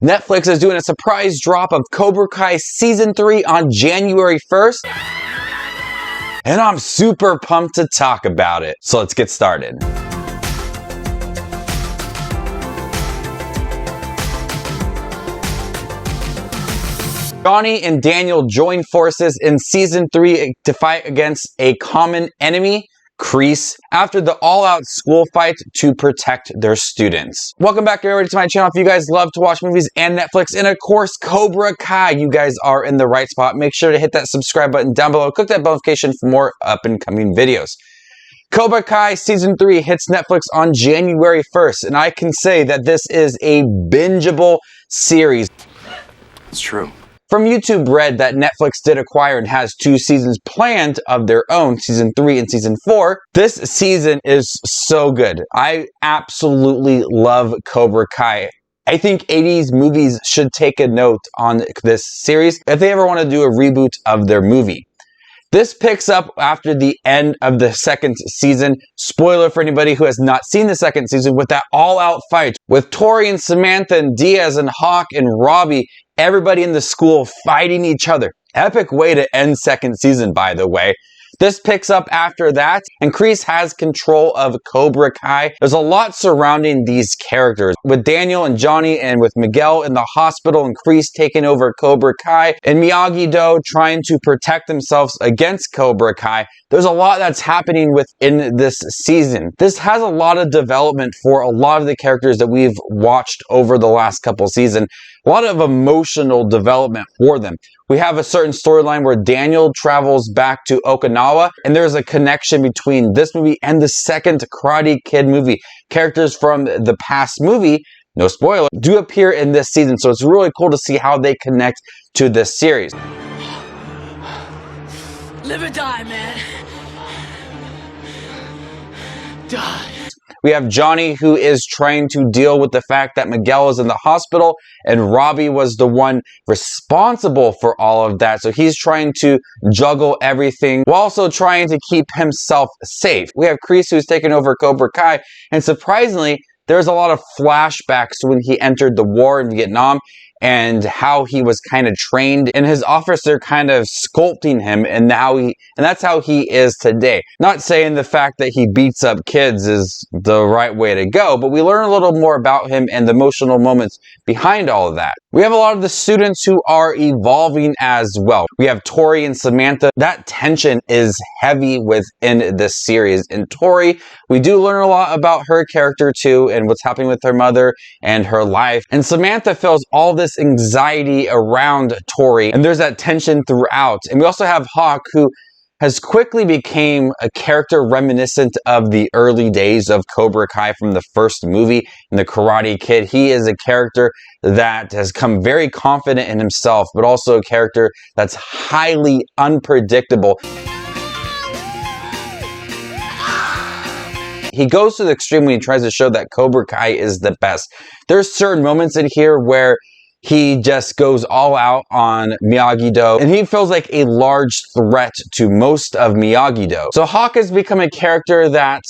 Netflix is doing a surprise drop of Cobra Kai Season 3 on January 1st. And I'm super pumped to talk about it. So let's get started. Johnny and Daniel join forces in Season 3 to fight against a common enemy, Kreese, after the all-out school fight to protect their students. Welcome back everybody to my channel. If you guys love to watch movies and Netflix, and of course Cobra Kai, you guys are in the right spot. Make sure to hit that subscribe button down below. Click that bell notification for more up-and-coming videos. Cobra Kai Season 3 hits Netflix on January 1st, and I can say that this is a bingeable series. It's true. From YouTube read that Netflix did acquire and has 2 seasons planned of their own, Season 3 and Season 4. This season is so good. I absolutely love Cobra Kai. I think 80s movies should take a note on this series if they ever want to do a reboot of their movie. This picks up after the end of the second season. Spoiler for anybody who has not seen the second season, with that all-out fight with Tori and Samantha and Diaz and Hawk and Robbie, everybody in the school fighting each other. Epic way to end second season, by the way. This picks up after that, and Kreese has control of Cobra Kai. There's a lot surrounding these characters, with Daniel and Johnny and with Miguel in the hospital and Kreese taking over Cobra Kai, and Miyagi-Do trying to protect themselves against Cobra Kai. There's a lot that's happening within this season. This has a lot of development for a lot of the characters that we've watched over the last couple seasons. A lot of emotional development for them. We have a certain storyline where Daniel travels back to Okinawa, and there's a connection between this movie and the second Karate Kid movie. Characters from the past movie, no spoiler, do appear in this season, so it's really cool to see how they connect to this series. Live or die, man. Die. We have Johnny, who is trying to deal with the fact that Miguel is in the hospital and Robbie was the one responsible for all of that. So he's trying to juggle everything while also trying to keep himself safe. We have Kreese, who's taken over Cobra Kai, and surprisingly, there's a lot of flashbacks to when he entered the war in Vietnam and how he was kind of trained, and his officer kind of sculpting him, and that's how he is today. Not saying the fact that he beats up kids is the right way to go, but we learn a little more about him and the emotional moments behind all of that. We have a lot of the students who are evolving as well. We have Tori and Samantha. That tension is heavy within this series. And Tori, we do learn a lot about her character too, and what's happening with her mother and her life. And Samantha feels all this anxiety around Tori, and there's that tension throughout. And we also have Hawk, who has quickly became a character reminiscent of the early days of Cobra Kai from the first movie and the Karate Kid. He is a character that has come very confident in himself, but also a character that's highly unpredictable. He goes to the extreme when he tries to show that Cobra Kai is the best. There's certain moments in here where he just goes all out on Miyagi-Do, and he feels like a large threat to most of Miyagi-Do. So Hawk has become a character that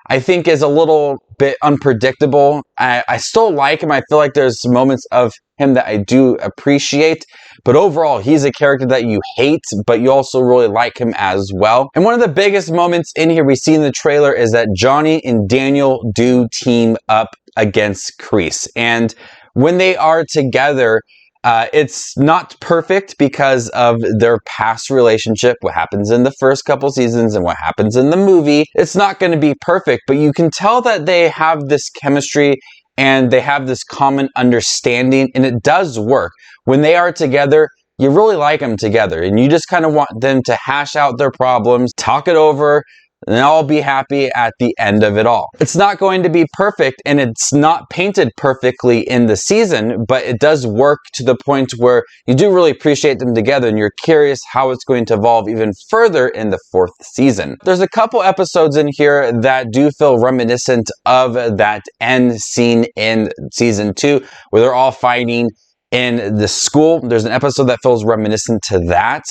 I think is a little bit unpredictable. I still like him. I feel like there's moments of him that I do appreciate, but overall he's a character that you hate, but you also really like him as well. And one of the biggest moments in here we see in the trailer is that Johnny and Daniel do team up against Kreese, and when they are together, it's not perfect because of their past relationship, what happens in the first couple seasons and what happens in the movie. It's not going to be perfect, but you can tell that they have this chemistry and they have this common understanding, and it does work. When they are together, you really like them together, and you just kind of want them to hash out their problems, talk it over, and I'll be happy at the end of it all. It's not going to be perfect, and it's not painted perfectly in the season, but it does work to the point where you do really appreciate them together, and you're curious how it's going to evolve even further in the 4th season. There's a couple episodes in here that do feel reminiscent of that end scene in Season 2, where they're all fighting in the school. There's an episode that feels reminiscent to that.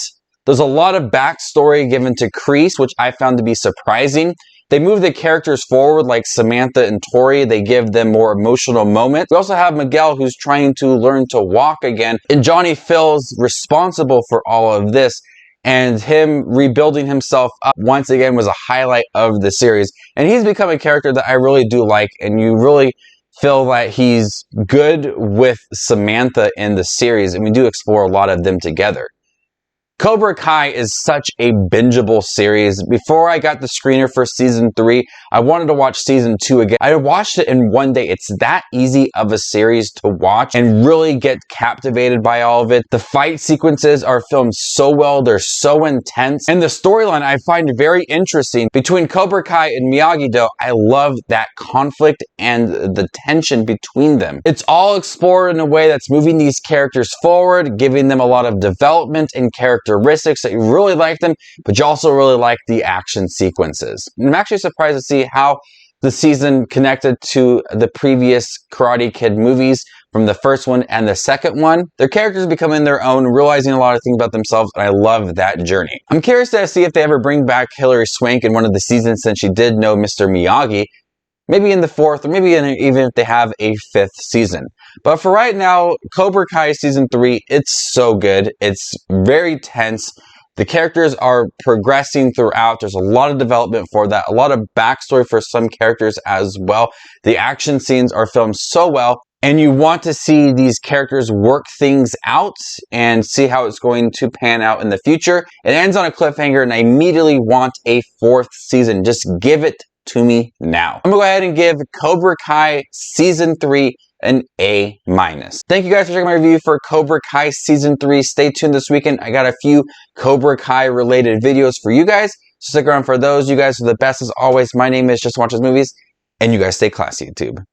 There's a lot of backstory given to Kreese, which I found to be surprising. They move the characters forward like Samantha and Tori. They give them more emotional moments. We also have Miguel, who's trying to learn to walk again. And Johnny feels responsible for all of this. And him rebuilding himself up once again was a highlight of the series. And he's become a character that I really do like. And you really feel that he's good with Samantha in the series. And we do explore a lot of them together. Cobra Kai is such a bingeable series. Before I got the screener for season 3, I wanted to watch season 2 again. I watched it in one day. It's that easy of a series to watch and really get captivated by all of it. The fight sequences are filmed so well. They're so intense. And the storyline I find very interesting. Between Cobra Kai and Miyagi-Do, I love that conflict and the tension between them. It's all explored in a way that's moving these characters forward, giving them a lot of development and characteristics that you really like them, but you also really like the action sequences. And I'm actually surprised to see how the season connected to the previous Karate Kid movies from the first one and the second one. Their characters becoming their own, realizing a lot of things about themselves, and I love that journey. I'm curious to see if they ever bring back Hilary Swank in one of the seasons, since she did know Mr. Miyagi. Maybe in the 4th, or maybe even if they have a 5th season. But for right now, Cobra Kai Season 3, it's so good. It's very tense. The characters are progressing throughout. There's a lot of development for that. A lot of backstory for some characters as well. The action scenes are filmed so well. And you want to see these characters work things out and see how it's going to pan out in the future. It ends on a cliffhanger, and I immediately want a 4th season. Just give it to me now. I'm gonna go ahead and give Cobra Kai Season 3 an A-. Thank you guys for checking my review for Cobra Kai Season 3. Stay tuned this weekend. I got a few Cobra Kai related videos for you guys, so stick around for those. You guys are the best as always. My name is Just Watches Movies, and you guys stay classy, YouTube.